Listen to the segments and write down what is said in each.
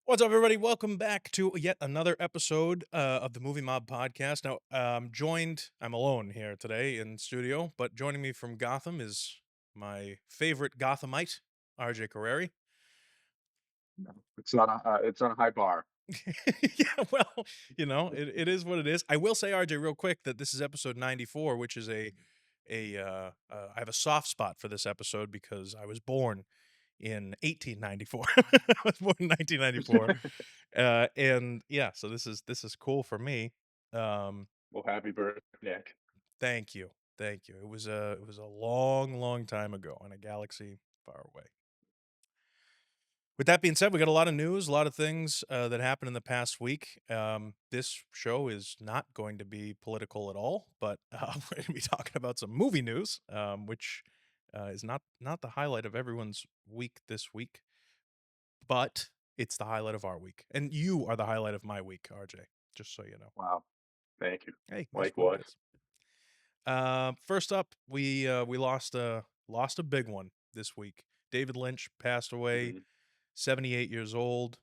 What's up, everybody? Welcome back to yet another episode of the Movie Mob podcast. Now, I'm alone here today in studio, but joining me from Gotham is my favorite Gothamite, RJ Carreri. No, it's not a high bar. Yeah, well, it is what it is. I will say, RJ, real quick, that this is episode 94, which is I have a soft spot for this episode because I was born in 1894. I was born in 1994. And yeah, so this is cool for me. Um, Well, happy birthday, Nick. Thank you. Thank you. It was a long, long time ago in a galaxy far away. With that being said, we got a lot of news, a lot of things that happened in the past week. This show is not going to be political at all, but we're going to be talking about some movie news, which is not the highlight of everyone's week this week, but it's the highlight of our week, and you are the highlight of my week, RJ. Just so you know. Wow, thank you. Hey, that's Like what it what? is. First up, we lost a big one this week. David Lynch passed away, Mhm. 78 years old.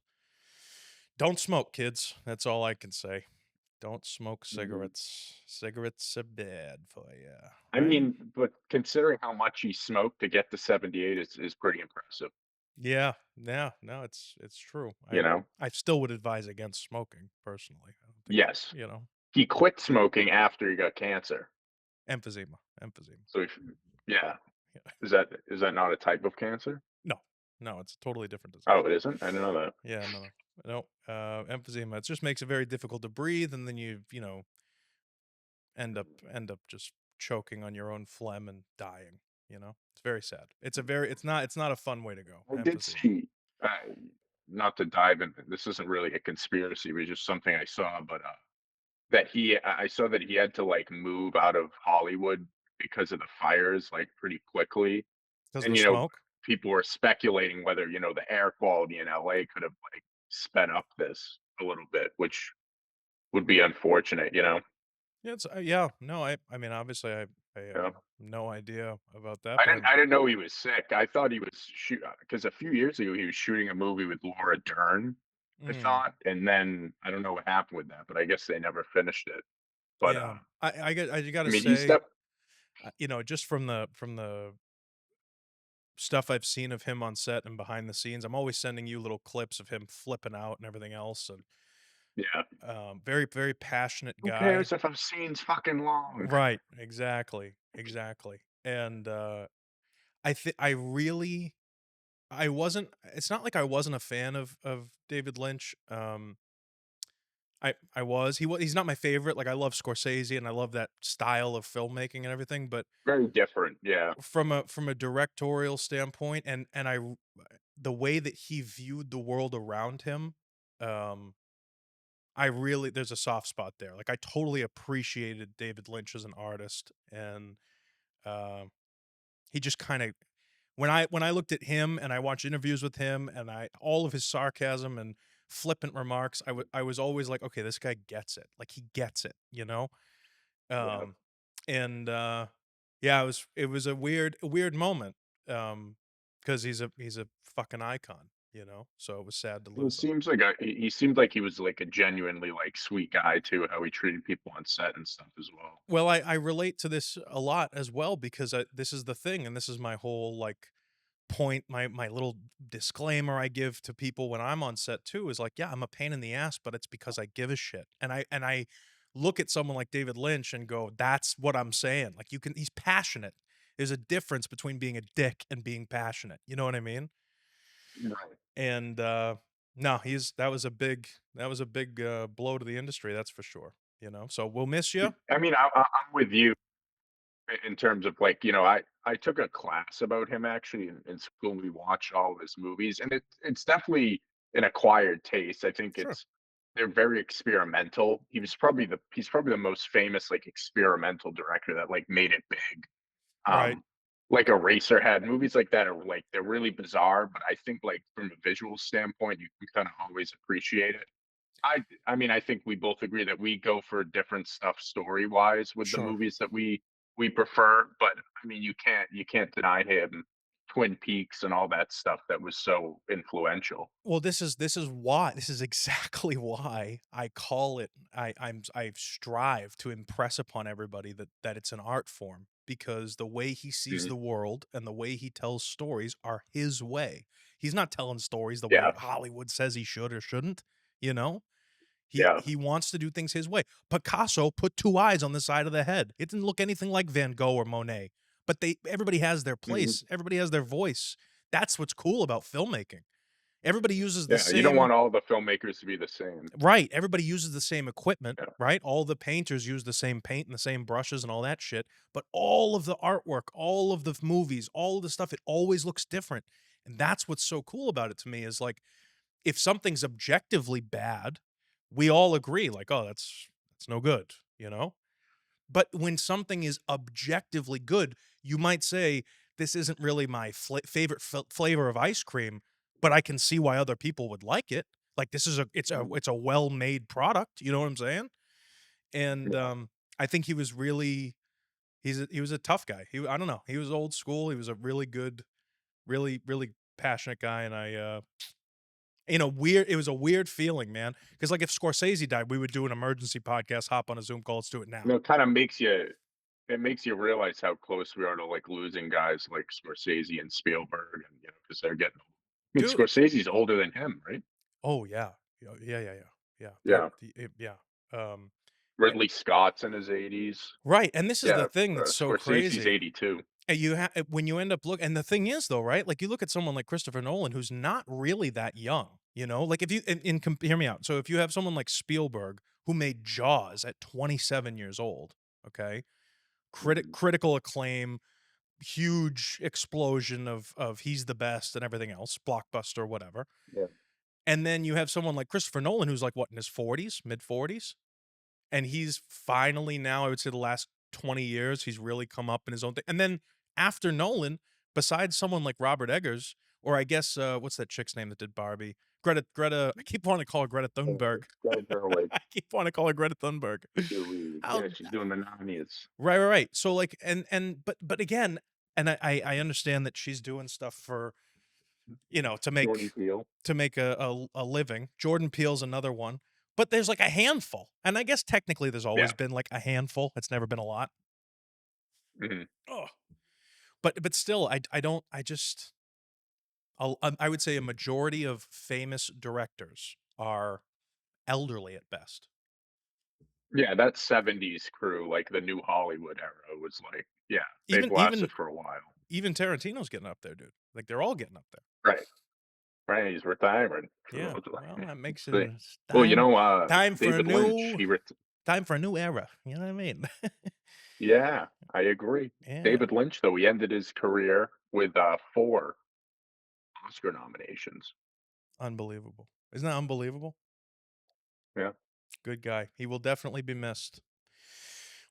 Don't smoke, kids. That's all I can say. Don't smoke Mhm. cigarettes. Cigarettes are bad for you, I right? mean, but considering how much he smoked to get to 78 is pretty impressive. Yeah, yeah, no, it's true. You know? I still would advise against smoking personally. I don't think Yes, you know he quit smoking after he got cancer. emphysema, emphysema. So, yeah, Yeah. is that not a type of cancer? No, no, it's a totally different Oh, disease. it isn't. I didn't know that. Yeah, no. Emphysema. It just makes it very difficult to breathe, and then you end up just choking on your own phlegm and dying. It's very sad. It's not a fun way to go. I did Emphysema. see. Uh, Not to dive in. This isn't really a conspiracy. It was just something I saw, but that I saw that he had to, like, move out of Hollywood because of the fires, like, pretty quickly, Because of and, the smoke. people were speculating whether, the air quality in LA could have, like, sped up this a little bit, which would be unfortunate, you know? Yeah, yeah. No, I mean, obviously, I have Yeah. no idea about that, but I'm. I didn't know he was sick. I thought he was because a few years ago, he was shooting a movie with Laura Dern, I Mm, thought, and then I don't know what happened with that, but I guess they never finished it. But, yeah, I I gotta mean, he say, stepped. just from the stuff I've seen of him on set and behind the scenes, I'm always sending you little clips of him flipping out and everything else, and Yeah. very, very passionate Who guy. cares if a scene's fucking long? Right, exactly, exactly, and, I really I wasn't it's not like I wasn't a fan of David Lynch. I was. He's not my favorite. Like, I love Scorsese, and I love that style of filmmaking and everything, but Very different, yeah. from a directorial standpoint, the way that he viewed the world around him, um, I really there's a soft spot there. Like, I totally appreciated David Lynch as an artist, and, um, he just kinda when I looked at him and I watched interviews with him and I all of his sarcasm and flippant remarks, I was always like, "Okay, this guy gets it." Like, he gets it, you know? Yeah. Um, and, yeah, it was a weird moment, because he's a fucking icon, So it was sad to He lose him. seems like he seemed like he was, like, a genuinely, like, sweet guy too, how he treated people on set and stuff as well. Well, I relate to this a lot as well because this is the thing, and this is my whole, like, point, my little disclaimer I give to people when I'm on set too is like, yeah, I'm a pain in the ass, but it's because I give a shit. And I look at someone like David Lynch and go, that's what I'm saying. Like, he's passionate. There's a difference between being a dick and being passionate. You know what I mean? Right. And no, he's that was a big blow to the industry, that's for sure. So we'll miss you. I mean, I'm with you in terms of, like, I took a class about him actually in school, and we watched all of his movies, and it's definitely an acquired taste. I think Sure. they're very experimental. He's probably the most famous, like, experimental director that, like, made it big. Right. Um, like Eraserhead, movies like that are, like, they're really bizarre, but I think, like, from a visual standpoint, you can kinda always appreciate it. I mean, I think we both agree that we go for different stuff story-wise with the Sure. movies that we prefer, but, I mean, you can't deny him Twin Peaks and all that stuff that was so influential. Well, this is why this is exactly why I call it I strive to impress upon everybody that it's an art form, because the way he sees Mhm. the world and the way he tells stories are his way. He's not telling stories the way Yeah, Hollywood says he should or shouldn't, you know? yeah, He wants to do things his way. Picasso put 2 eyes on the side of the head. It didn't look anything like Van Gogh or Monet, but they everybody has their mhm, place. Everybody has their voice. That's what's cool about filmmaking. Everybody uses the yeah, you don't same want all the filmmakers to be the same. right, everybody uses the same equipment, Yeah, right? All the painters use the same paint and the same brushes and all that shit, but all of the artwork, all of the movies, all of the stuff, it always looks different, and that's what's so cool about it to me is, like, if something's objectively bad, we all agree, like, "Oh, that's no good," you know? But when something is objectively good, you might say, "This isn't really my favorite flavor of ice cream, but I can see why other people would like it." Like, this is a mhm, it's a well-made product, you know what I'm saying? And, yeah. I think he was really he was a tough guy. I don't know, he was old school, he was a really good, really, really passionate guy, and it was a weird feeling, man. Because like, if Scorsese died, we would do an emergency podcast, hop on a Zoom call, let's do it now. It kinda makes you it makes you realize how close we are to, like, losing guys like Scorsese and Spielberg and, because 'cause they're getting old. I mean, Dude. Scorsese's older than him, right? Oh, yeah. Yeah. Yeah. Yeah. Um, eh Ridley Scott's in his 80s. right, and this is the Yeah, thing that's so Scorsese's crazy. 82. When you end up look and the thing is though, right, like, you look at someone like Christopher Nolan who's not really that young, you know? Like, if you in com hear me out. So, if you have someone like Spielberg who made Jaws at 27 years old, okay? Mhm. Critical acclaim, huge explosion of he's the best and everything else, blockbuster, whatever. Yeah. And then you have someone like Christopher Nolan who's like what, in his 40s, mid 40s, and he's finally now, I would say the last 20 years, he's really come up in his own thing. And then after Nolan, besides someone like Robert Eggers, or I guess what's that chick's name that did Barbie? Greta, I keep wanting to call her Greta Thunberg. Greta Gerwig, I keep wanting to call her Greta Thunberg. How yeah, she's doing the Narnias. right. So like but again, and I understand that she's doing stuff for, Jordan Peele. to make a living. Jordan Peele's another one, but there's like a handful, and I guess technically there's always Yeah. been like a handful. It's never been a lot. Mhm. Ugh. But still, I don't I just I would say a majority of famous directors are elderly at best. Yeah, that '70s crew, like the new Hollywood era was like yeah, they've Even lasted even for a while. even Tarantino's getting up there, dude. Like, they're all getting up there. Right. Right, he's retiring. Yeah. Well, that makes it See. it's Well, time for a David Lynch, new he ret time for a new era. You know what I mean? yeah, I agree. Yeah. David Lynch, though, he ended his career with, 4 Oscar nominations. Unbelievable. Isn't that unbelievable? Yeah. Good guy. He will definitely be missed.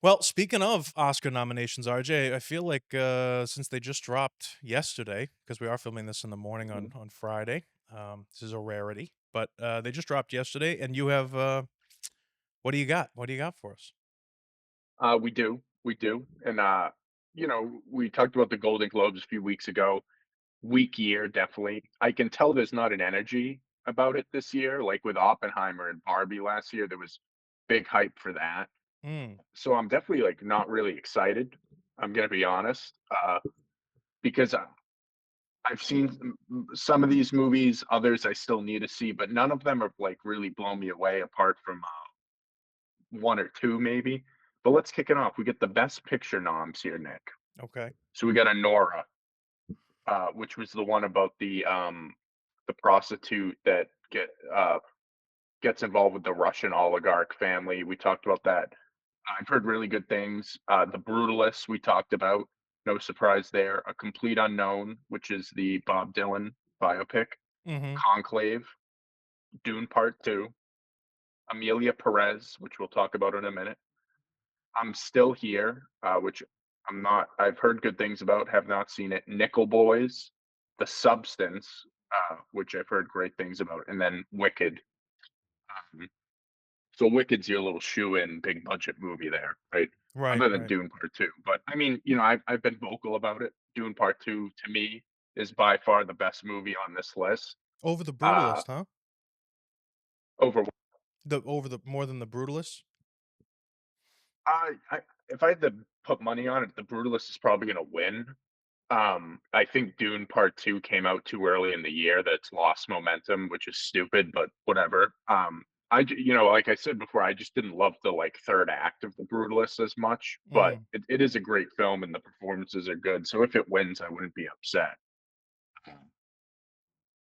Well, speaking of Oscar nominations, RJ, I feel like since they just dropped yesterday, because we are filming this in the morning Mhm. on Friday, this is a rarity, but they just dropped yesterday, and you have what do you got? What do you got for us? We do, and, we talked about the Golden Globes a few weeks ago. Weak year, definitely. I can tell there's not an energy about it this year, like with Oppenheimer and Barbie last year, there was big hype for that. Mm, So I'm definitely, like, not really excited, I'm gonna be honest, because I've seen some of these movies, others I still need to see, but none of them have, like, really blown me away apart from, 1 or 2 maybe. But let's kick it off. We get the Best Picture noms here, Nick. okay. So we got Anora, which was the one about the prostitute that gets involved with the Russian oligarch family. We talked about that. I've heard really good things. The Brutalists we talked about. No surprise there. A Complete Unknown, which is the Bob Dylan biopic. Mm-hmm. Conclave, Dune Part 2, Emilia Perez, which we'll talk about in a minute. I'm Still Here, which I'm not I've heard good things about, have not seen it. Nickel Boys, The Substance, which I've heard great things about, and then Wicked. Um, so Wicked's your little shoe-in big budget movie there, right? Right, Other than right. Dune Part 2. But I mean, I've been vocal about it. Dune Part 2 to me, is by far the best movie on this list. Over The Uh, Brutalist, huh? over The over the more than The Brutalist? I if I had to put money on it, The Brutalist is probably gonna win. I think Dune Part 2 came out too early in the year, that's lost momentum, which is stupid, but whatever. Like I said before, I just didn't love the, like, 3rd act of The Brutalist as much, but Mm, it is a great film and the performances are good, so if it wins, I wouldn't be upset.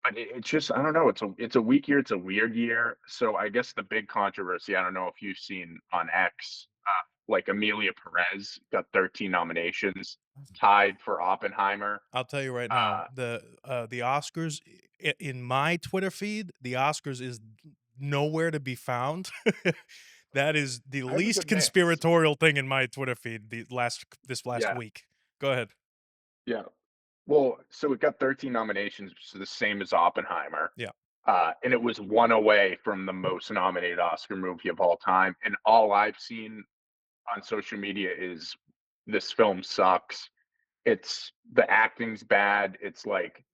But it's just I don't know, it's a weak year, it's a weird year, so I guess the big controversy, I don't know if you've seen on X, like, Emilia Perez got 13 nominations, tied for Oppenheimer. I'll tell you right now, Uh, the Oscars in my Twitter feed, the Oscars is nowhere to be found. That is the I have a least good mix. conspiratorial thing in my Twitter feed this last Yeah, week. Go ahead. yeah. Well, so it got 13 nominations, so the same as Oppenheimer, Yeah. and it was 1 away from the most nominated Oscar movie of all time, and all I've seen on social media is, "This film sucks." The acting's bad, it's like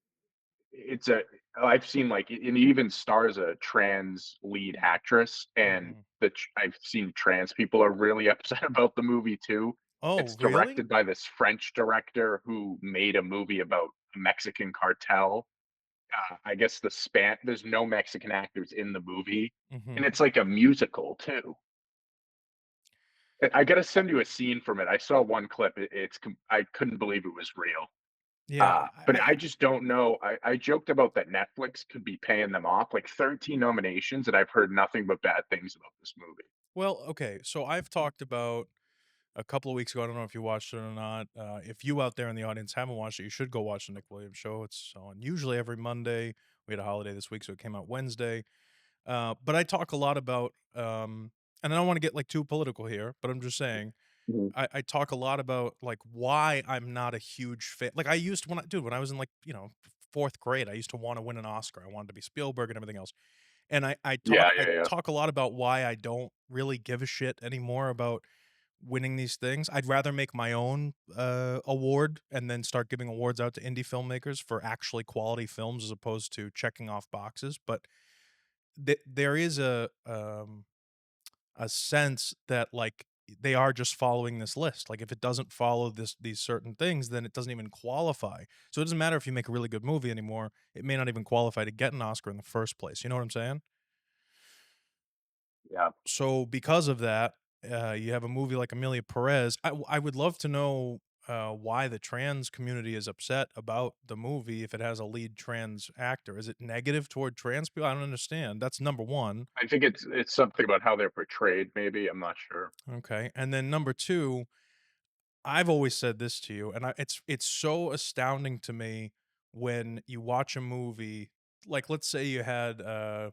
it's a I've seen, like it even stars a trans lead actress, and Mhm. I've seen trans people are really upset about the movie too. Oh, It's really? directed by this French director who made a movie about a Mexican cartel. I guess there's no Mexican actors in the movie, Mhm. and it's like a musical too. I gotta send you a scene from it. I saw one clip. I couldn't believe it was real. Yeah, But I just don't know. I joked about that Netflix could be paying them off, like 13 nominations, and I've heard nothing but bad things about this movie. well, okay, so I've talked about a couple of weeks ago, I don't know if you watched it or not. If you out there in the audience haven't watched it, you should go watch the Nick Williams show. It's on usually every Monday. We had a holiday this week, so it came out Wednesday. But I talk a lot about, and I don't want to get like too political here, but I'm just saying Mhm. I talk a lot about like why I'm not a huge fan. Like I used to when I was in like fourth grade, I used to want to win an Oscar. I wanted to be Spielberg and everything else. And Yeah, I yeah, yeah. talk a lot about why I don't really give a shit anymore about winning these things. I'd rather make my own award and then start giving awards out to indie filmmakers for actually quality films as opposed to checking off boxes. But there is a sense that like they are just following this list. Like if it doesn't follow these certain things, then it doesn't even qualify. So it doesn't matter if you make a really good movie anymore. It may not even qualify to get an Oscar in the first place. You know what I'm saying? Yeah. So because of that, you have a movie like Emilia Perez. I would love to know why the trans community is upset about the movie if it has a lead trans actor. Is it negative toward trans people? I don't understand. That's number one. I think it's something about how they're portrayed, maybe. I'm not sure. Okay, and then number two, I've always said this to you, and it's so astounding to me when you watch a movie. Like, let's say you had uh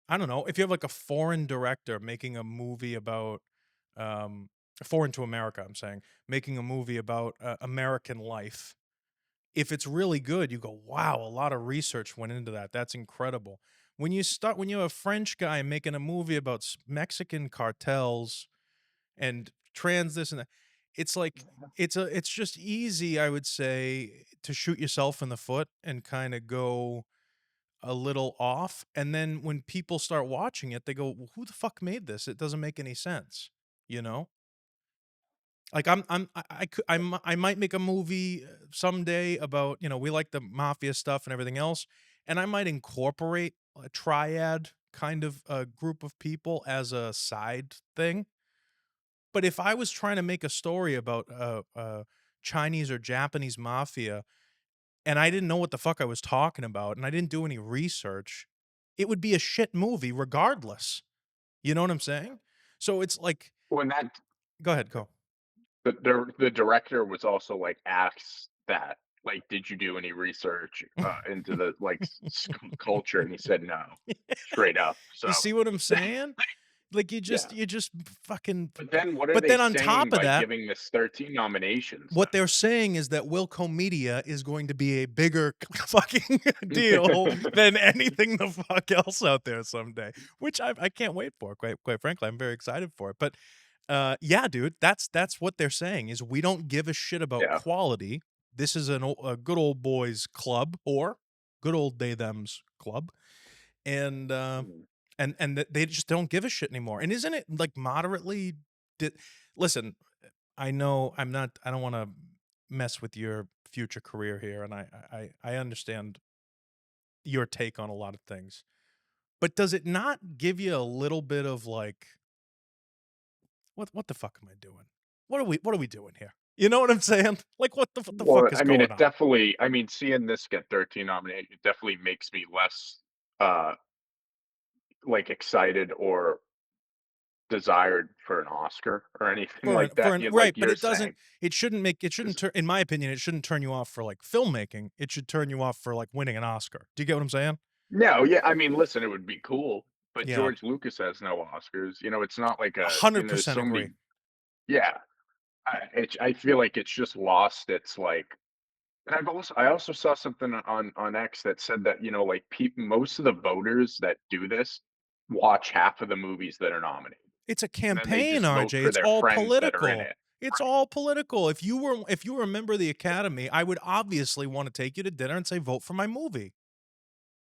I don't know, if you have like a foreign director making a movie about um foreign to America, I'm saying, making a movie about American life. If it's really good, you go, "Wow, a lot of research went into that. That's incredible." When you have a French guy making a movie about Mexican cartels and trans this and that, it's like it's just easy, I would say, to shoot yourself in the foot and kind of go a little off, and then when people start watching it, they go, "Well, who the fuck made this? It doesn't make any sense." You know? Like I might make a movie someday about, we like the mafia stuff and everything else, and I might incorporate a triad kind of a group of people as a side thing. But if I was trying to make a story about Chinese or Japanese mafia and I didn't know what the fuck I was talking about, and I didn't do any research, it would be a shit movie regardless. You know what I'm saying? So it's like When that go ahead, go. the director was also like asked that, like, did you do any research into the culture? And he said no, straight up. So, You see what I'm saying? Like, yeah. you just fucking But then what are but they then on saying top of by that, giving this 13 nominations what they're saying is that Wilco Media is going to be a bigger fucking deal then? than anything the fuck else out there someday, which I can't wait for, quite frankly, I'm very excited for it, but, yeah, dude, that's what they're saying is we don't give a shit about Yeah. quality. this is a good old boys club or good old they them's club, and Mhm. they just don't give a shit anymore. And isn't it like moderately? Di- Listen, I know I'm not. I don't want to mess with your future career here, and I understand your take on a lot of things. But does it not give you a little bit of like, what the fuck am I doing? What are we doing here? You know what I'm saying? Like what the Well, fuck is I mean, going it on? definitely I mean, seeing this get 13 nominated, it definitely makes me less, uh, like, excited or desired for an Oscar or anything like For that, an you right, like but you're it doesn't saying, it shouldn't 'cause turn in my opinion, it shouldn't turn you off for like filmmaking. It should turn you off for like winning an Oscar. Do you get what I'm saying? no, yeah, I mean, listen, it would be cool, but Yeah. George Lucas has no Oscars, it's not like there's 100% so agree. many. Yeah, I feel like it's just lost its, like. And I also saw something on X that said that, like, most of the voters that do this watch half of the movies that are nominated, It's a and then they campaign, just vote RJ. for It's their all friends that are in political. it. It's Right, all political. If you were a member of the Academy, I would obviously want to take you to dinner and say vote for my movie.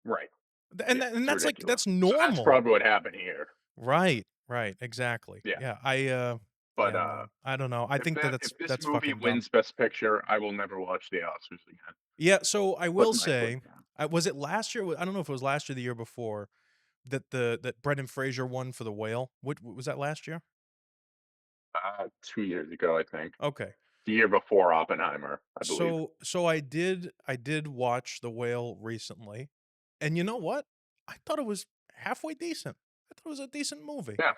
right. And Yeah, and it's that's like ridiculous. that's So that's normal. probably what happened here. Right. Right. Exactly. Yeah, Yeah. but, Yeah, man. I don't know. I think that if this that's movie fucking dumb. wins Best Picture, I will never watch the Oscars again. Yeah, so I will Putting my foot say, down. was it last year? I don't know if it was last year or the year before that Brendan Fraser won for The Whale. What was that last year? 2 years ago, I think. Okay. The year before Oppenheimer, I believe. So I did watch The Whale recently, and you know what? I thought it was halfway decent. I thought it was a decent movie. Yeah.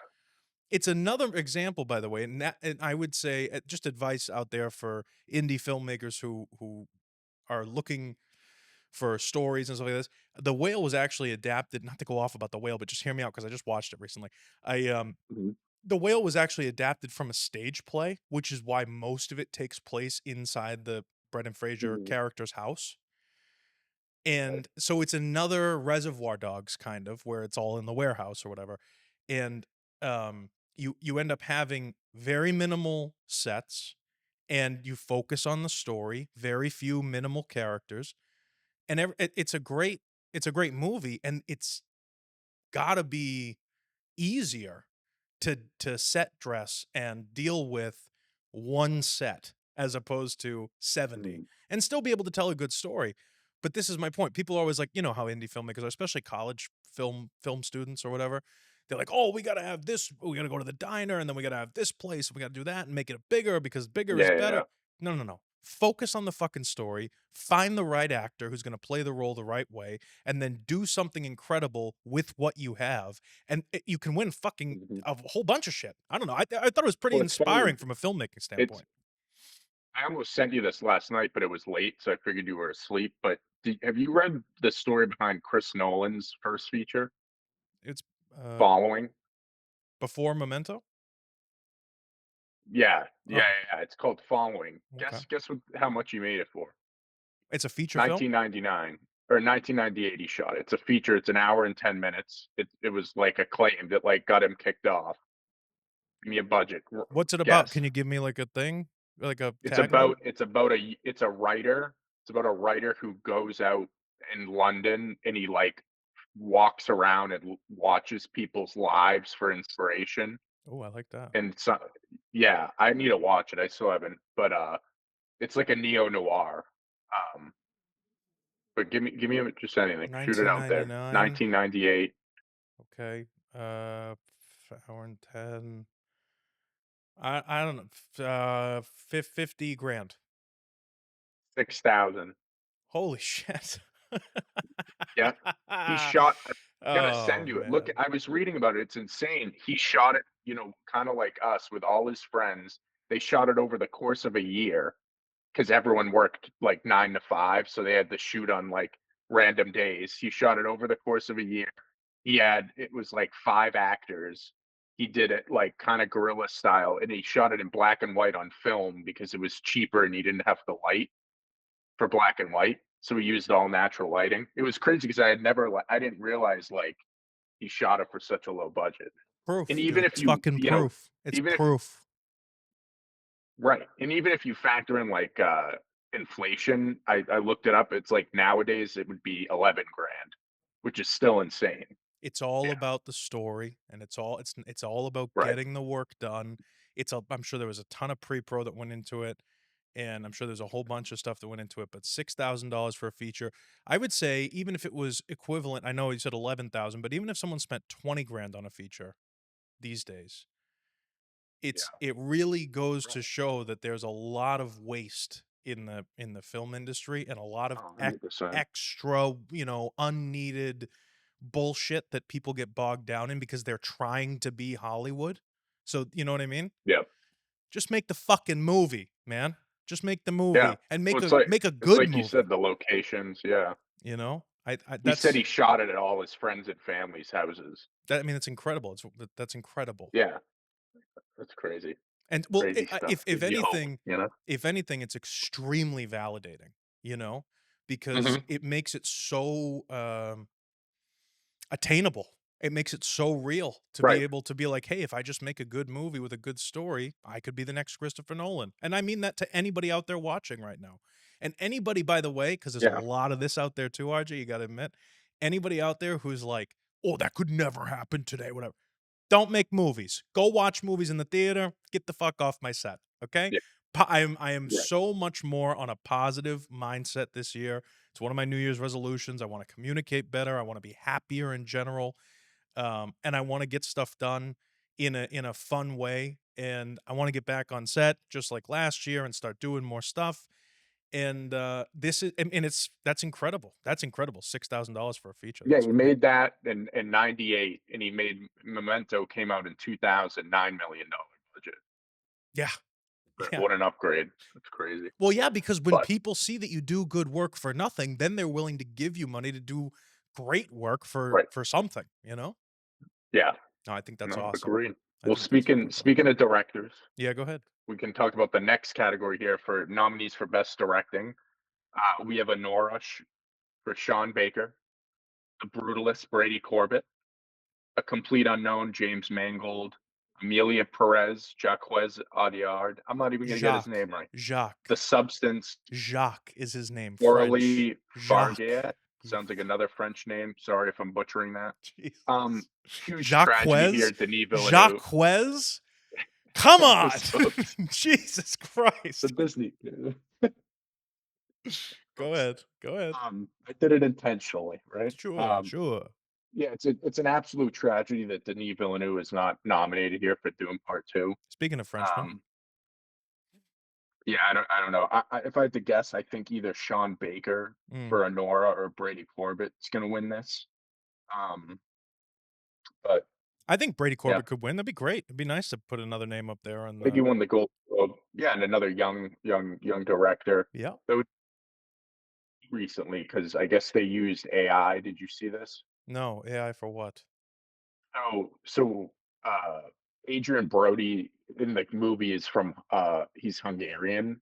It's another example, by the way, and I would say just advice out there for indie filmmakers who are looking for stories and stuff like this. The Whale was actually adapted, not to go off about The Whale, but just hear me out because I just watched it recently. I Mhm, The Whale was actually adapted from a stage play, which is why most of it takes place inside the Brendan Fraser mhm, character's house. right, And so it's another Reservoir Dogs kind of where it's all in the warehouse or whatever. And you end up having very minimal sets and you focus on the story, very few minimal characters. And it's a great movie and it's got to be easier to set dress and deal with one set as opposed to 70 mhm, and still be able to tell a good story. But this is my point. People are always like, you know how indie filmmakers are, especially college film students or whatever. They're like, "Oh, we got to have this, we got to go to the diner and then we got to have this place, we got to do that and make it bigger because bigger is yeah, yeah, yeah, better." No, no, no. Focus on the fucking story. Find the right actor who's going to play the role the right way and then do something incredible with what you have and you can win fucking mhm. a whole bunch of shit. I don't know. I thought it was pretty Well, it's funny, inspiring from a filmmaking it's standpoint. I almost sent you this last night, but it was late, so I figured you were asleep, but have you read the story behind Chris Nolan's first feature, It's uh Following? before Memento. Yeah, yeah, Oh, yeah, yeah, it's called Following. okay. Guess what how much he made it for? It's a feature film. 1999 or 1998 he shot it. It's a feature, it's an hour and 10 minutes. It was, like, acclaimed, that, like, got him kicked off. Give me a budget. What's it about? Guess. Can you give me like a thing, like a It's tagline? about it's a writer. It's about a writer who goes out in London and he, like, walks around and watches people's lives for inspiration. Oh, I like that. And so, yeah, I need to watch it. I still haven't, but it's like a neo noir. But give me just anything. Shoot it out there. 1999. 1998, Okay. Hour and 10. I don't know. 50 grand. 6,000. Holy shit. Yeah. He shot I gotta Oh send you it. Look, man. I was reading about it, it's insane. He shot it, kinda like us with all his friends. They shot it over the course of a year because everyone worked, like, 9 to 5, so they had to shoot on, like, random days. He shot it over the course of a year. It was, like, 5 actors. He did it, like, kinda guerrilla style, and he shot it in black and white on film because it was cheaper and he didn't have the light for black and white, so we used all natural lighting. It was crazy because I didn't realize, like, he shot it for such a low budget. And Proof, even dude. if It's fucking proof. It's even if proof. right, and even if you factor in, like, inflation. I looked it up. It's like nowadays it would be 11 grand, which is still insane. It's all Yeah. about the story, and it's all about Right. getting the work done. I'm sure there was a ton of pre-pro that went into it, and I'm sure there's a whole bunch of stuff that went into it, but $6,000 for a feature, I would say even if it was equivalent, I know you said 11,000, but even if someone spent 20 grand on a feature these days, Yeah. it really goes to Right. show that there's a lot of waste in the film industry and a lot of 100%. extra, unneeded bullshit that people get bogged down in because they're trying to be Hollywood. So, you know what I mean? Yeah. Just make the fucking movie, man. Just make the Yeah. movie and Well, make a it's good like you said, movie, the locations. Yeah. I He said that's he shot it at all his friends and family's houses. that I mean, it's incredible. That's incredible. Yeah. That's crazy. And well, Crazy stuff. if Gives you hope, anything, you know? it's extremely validating, you know, because Mhm. it makes it so attainable. It makes it so real to be Right. able to be like, hey, if I just make a good movie with a good story, I could be the next Christopher Nolan. And I mean that to anybody out there watching right now. And anybody, by the way, because there's a Yeah. lot of this out there too, RJ, you got to admit, anybody out there who's like, oh, that could never happen today, whatever. Don't make movies. Go watch movies in the theater. Get the fuck off my set. Okay. Yeah. I am Right. so much more on a positive mindset this year. It's one of my New Year's resolutions. I want to communicate better. I want to be happier in general, and I want to get stuff done in a fun way. And I want to get back on set just like last year and start doing more stuff. And this is and it's that's incredible. That's incredible. $6,000 for a feature. Yeah, That's he great. made that in '98, and he made Memento came out in 2000, $9 million budget. Yeah, yeah. What an upgrade. That's crazy. Well, yeah, because when But people see that you do good work for nothing, then they're willing to give you money to do great work right. for something, you know? Yeah. No, I think that's No, awesome. agreed. I Well, think that's speaking fucking cool. speaking of directors, Yeah, go ahead. we can talk about the next category here for nominees for best directing. We have Honora for Sean Baker, The Brutalist Brady Corbett, A Complete Unknown James Mangold, Emilia Perez Jaquez Audiard. I'm not even gonna get his Jacques. name right. The Jacques. Substance Jacques is his name, French. Orly Jacques. Fargiat. You Sounds like another French name. Sorry if I'm butchering that. Jesus. Huge tragedy here, Jacques? Denis Villeneuve. Jacques? Come We're on. supposed Jesus the Christ. Disney. Go Oops. ahead. Go ahead. I did it intentionally, right? Sure, sure. Yeah, it's an absolute tragedy that Denis Villeneuve is not nominated here for Dune Part Two. Speaking of Frenchmen. Um, yeah, I don't know. If I had to guess, I think either Sean Baker Mm. for Honora or Brady Corbett is going to win this. Um, but I think Brady yeah, Corbett could win. That'd be great. It'd be nice to put another name up there on I think the he won the Gold Globe. Yeah, and another young director. yeah. That was recently because I guess they used AI. Did you see this? No, AI for what? So, Adrian Brody in the movie is from he's Hungarian.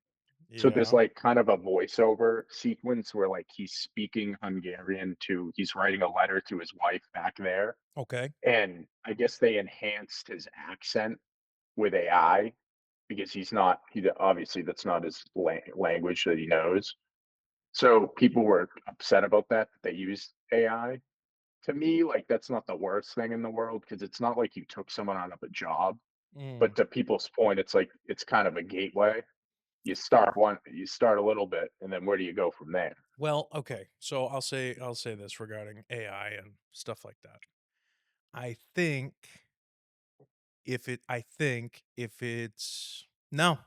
So there's Yeah. like kind of a voiceover sequence where like he's speaking Hungarian to he's writing a letter to his wife back there. Okay. And I guess they enhanced his accent with AI because obviously that's not his language that he knows. So people were upset about that they used AI. To me, like that's not the worst thing in the world because it's not like you took someone out of a job. Mm. But to people's point, it's like it's kind of a gateway. You start a little bit, and then where do you go from there? Well, okay. So I'll say this regarding AI and stuff like that. I think I think if it's no,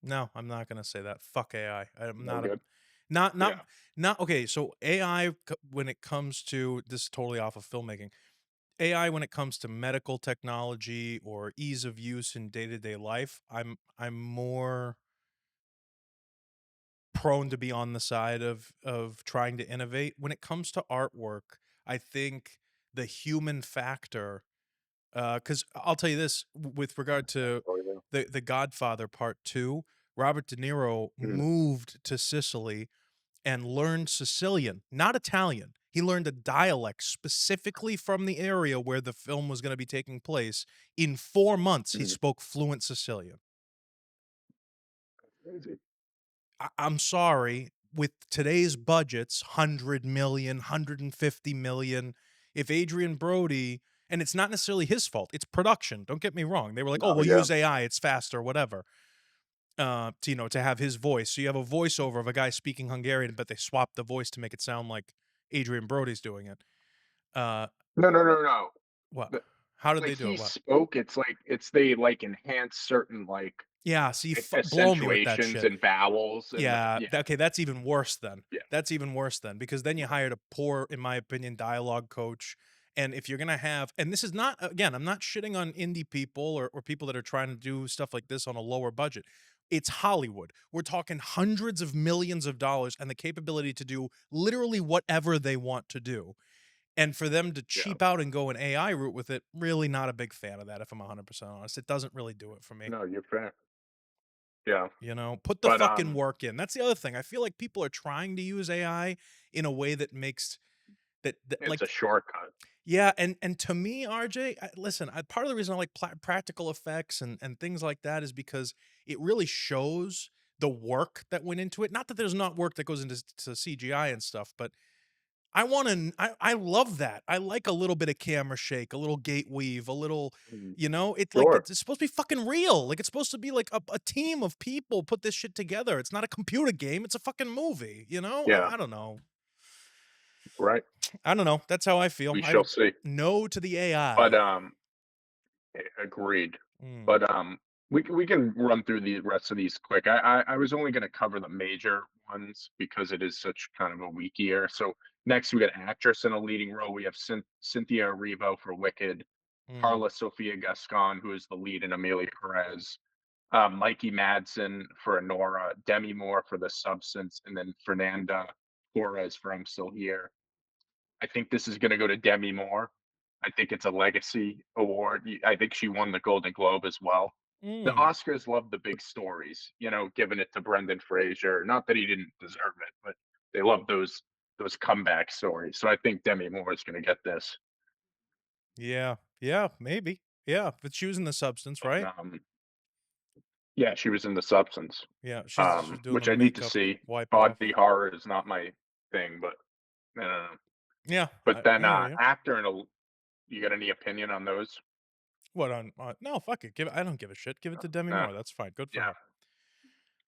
no, I'm not gonna say that. Fuck AI. I'm No not a good. not Yeah. not not okay. So AI when it comes to this is totally off of filmmaking. AI when it comes to medical technology or ease of use in day to day life, I'm more prone to be on the side of trying to innovate. When it comes to artwork, I think the human factor, because I'll tell you this with regard to Oh, yeah. the Godfather Part Two, Robert De Niro Mhm. moved to Sicily and learned Sicilian, not Italian. He learned a dialect specifically from the area where the film was going to be taking place. In 4 months, he Mhm. spoke fluent Sicilian. Crazy. I'm sorry, with today's budgets, 100 million, 150 million, if Adrian Brody, and it's not necessarily his fault, it's production. Don't get me wrong. They were like, "Oh, No, we'll yeah. use AI, it's faster, whatever." To to have his voice. So you have a voiceover of a guy speaking Hungarian, but they swapped the voice to make it sound like Adrian Brody's doing it. Uh, No, no, no, no. what? The How did like they do he it? What? spoke, it's like they like enhance certain like Yeah, see, blow me with that accentuations shit. and vowels and Yeah, yeah, okay, that's even worse then. yeah, That's even worse then, because then you hired a poor, in my opinion, dialogue coach. And if you're gonna have, and this is not, again, I'm not shitting on indie people or people that are trying to do stuff like this on a lower budget. It's Hollywood. We're talking hundreds of millions of dollars and the capability to do literally whatever they want to do. And for them to yeah. cheap out and go an AI route with it, really not a big fan of that, if I'm 100% honest. It doesn't really do it for me. No, you're fair. Yeah. Put the But, fucking work in. That's the other thing. I feel like people are trying to use AI in a way that makes that it's a like, shortcut. yeah, and to me, RJ, listen, part of the reason I like practical effects and things like that is because it really shows the work that went into it. Not that there's not work that goes into CGI and stuff, but I love that. I like a little bit of camera shake, a little gate weave, a little, Mhm. it's like Sure. it's supposed to be fucking real. Like it's supposed to be like a team of people put this shit together. It's not a computer game. It's a fucking movie. Yeah, I don't know. right. I don't know. That's how I feel. We I shall see. no to the But, AI. agreed. Mm, But, we can run through the rest of these quick. I was only gonna cover the major ones because it is such kind of a weak year. So, next, we got actress in a leading role. We have Cynthia Erivo for Wicked, mm, Carla Sofia Gascon, who is the lead in Emilia Perez, Mikey Madsen for Honora, Demi Moore for The Substance, and then Fernanda Torres for I'm Still Here. I think this is gonna go to Demi Moore. I think it's a legacy award. I think she won the Golden Globe as well. The mm. Oscars love the big stories, giving it to Brendan Fraser. Not that he didn't deserve it, but they love those comeback stories. So I think Demi Moore is gonna get this. Yeah, yeah, maybe. Yeah, but she was in the substance, But, right? yeah, she was in The Substance, Yeah, she's doing the which I need to makeup see. wipe off. Body horror is not my thing, but I don't know. Yeah, But then, I hear you. actor in a you got any opinion on those? What on? No, fuck it. I don't give a shit. Give it to Demi No. Moore. That's fine. Good for Yeah.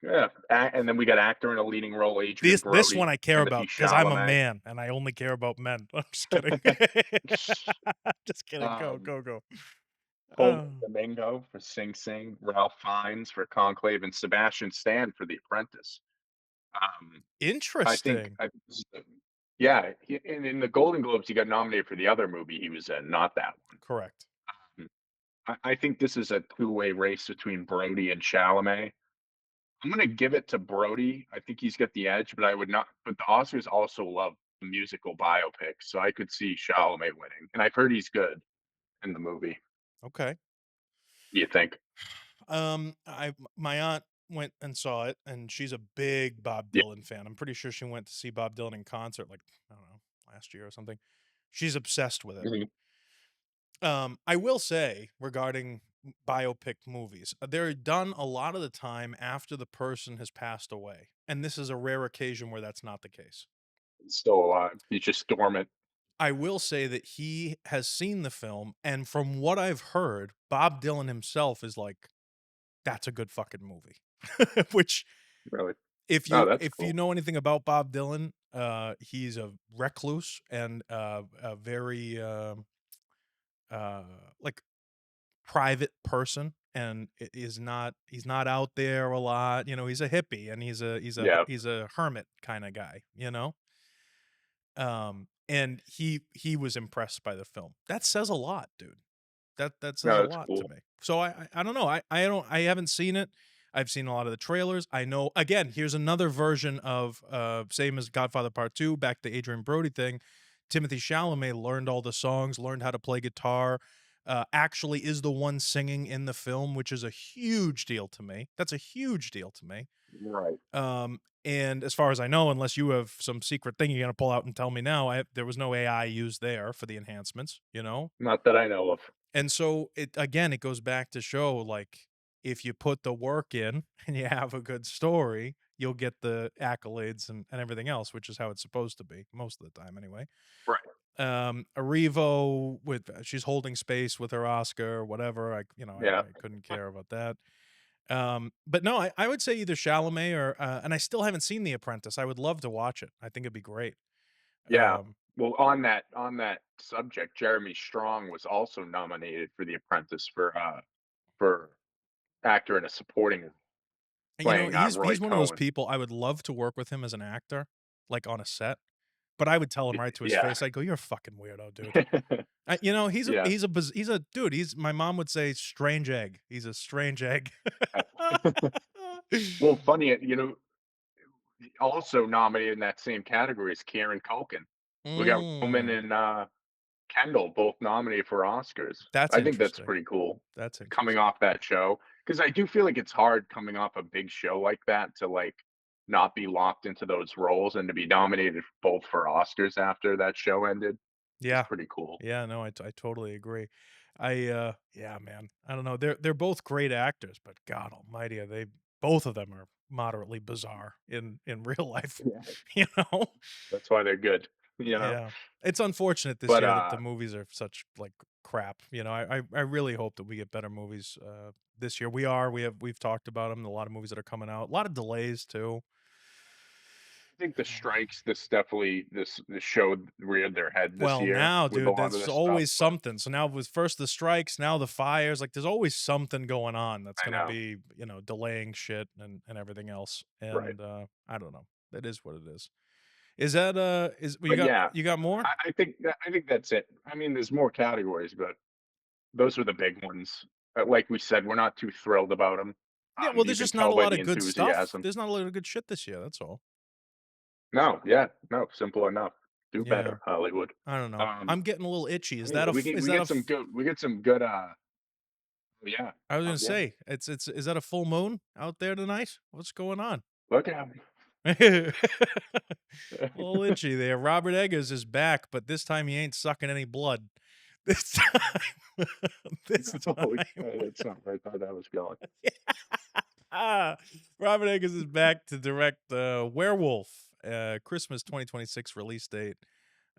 her. Yeah, and then we got actor in a leading role, Adrian This one Brody, I care Timothy about because I'm a Chalamet. man and I only care about men. I'm just kidding. Just kidding. Go, um, go, go. Colman Oh, Domingo for Sing Sing, Ralph Fiennes for Conclave, and Sebastian Stan for The Apprentice. Um, I think, interesting. yeah, and in the Golden Globes, he got nominated for the other movie he was in, not that Correct. one. I think this is a two-way race between Brody and Chalamet. I'm gonna give it to Brody. I think he's got the edge, but I would not. But the Oscars also love musical biopics, so I could see Chalamet winning. And I've heard he's good in the movie. Okay. You think? My aunt went and saw it, and she's a big Bob Yeah. Dylan fan. I'm pretty sure she went to see Bob Dylan in concert, like, I don't know, last year or something. She's obsessed with it. Mhm. I will say regarding biopic movies, they're done a lot of the time after the person has passed away, and this is a rare occasion where that's not the case. He's still alive. He's just dormant. I will say that he has seen the film, and from what I've heard, Bob Dylan himself is like, "That's a good fucking movie." Which, Really. Oh, that's if you cool. know anything about Bob Dylan, he's a recluse and, a very, uh, like, private person, and he's not out there a lot. He's a hippie and Yeah. he's a hermit kind of guy, and he was impressed by the film. That says a lot, dude. That says No, a that's lot to cool. me. So I don't know. I haven't seen it. I've seen a lot of the trailers. I know, again, here's another version of, same as Godfather Part 2, back to Adrian Brody thing. Timothy Chalamet learned all the songs, learned how to play guitar, actually is the one singing in the film, which is a huge deal to me. That's a huge deal to me. Right. And as far as I know, unless you have some secret thing you're gonna pull out and tell me now, there was no AI used there for the enhancements. Not that I know of. And so it goes back to show, like, if you put the work in and you have a good story, you'll get the accolades and everything else, which is how it's supposed to be most of the time anyway. Right. Arrivo with she's holding space with her Oscar or whatever. Yeah. I couldn't care about that. But no, I would say either Chalamet or and I still haven't seen The Apprentice. I would love to watch it. I think it'd be great. Yeah. Um, Well, on that subject, Jeremy Strong was also nominated for The Apprentice for actor in a supporting role, and playing Roy he's one of those Cohen. people I would love to work with him as an actor, like on a set. But I would tell him right to his Yeah. face, I'd go, "You're a fucking weirdo, dude." Yeah. He's a dude. He's my mom would say strange egg. He's a strange egg. Well, funny, also nominated in that same category is Kieran Culkin. We got Roman Mm, and Kendall both nominated for Oscars. that's I think that's interesting. pretty cool. That's Coming interesting. off that show, because I do feel like it's hard coming off a big show like that to like not be locked into those roles and to be nominated both for Oscars after that show ended is Yeah. pretty cool. Yeah, no, I totally agree. Yeah, man. I don't know. They're both great actors, but God Almighty, are they both of them are moderately bizarre in real life. Yeah. You know? That's why they're good, you know. Yeah. It's unfortunate this But year that the movies are such like crap. I really hope that we get better movies this year. We've talked about them. A lot of movies that are coming out. A lot of delays too. I think the strikes, this showed reared their head this Well, year now, with a dude, lot of that's this stuff. always But something. So now with first the strikes, now the fires, like there's always something going on that's I gonna know, be, delaying shit and everything else. right? And I don't know. That is what it is. Is that is well, But yeah, you got more? I think that's it. I mean, there's more categories, but those are the big ones. Like we said, we're not too thrilled about them. Yeah, well, You there's can just not tell a by lot the of good stuff. enthusiasm. There's not a lot of good shit this year, that's all. No, yeah, no, simple enough. Do Yeah. better, Hollywood. I don't know. Um, I'm getting a little itchy. anyway, Is we that a get some f good yeah, I was gonna yeah. say, it's is that a full moon out there tonight? What's going on? Look at 'em. A little itchy there. Robert Eggers is back, but this time he ain't sucking any blood. This time, this Holy time, cow, that's not where I thought that was going. ah, Robert Eggers is back to direct Werewolf, Christmas 2026 release date.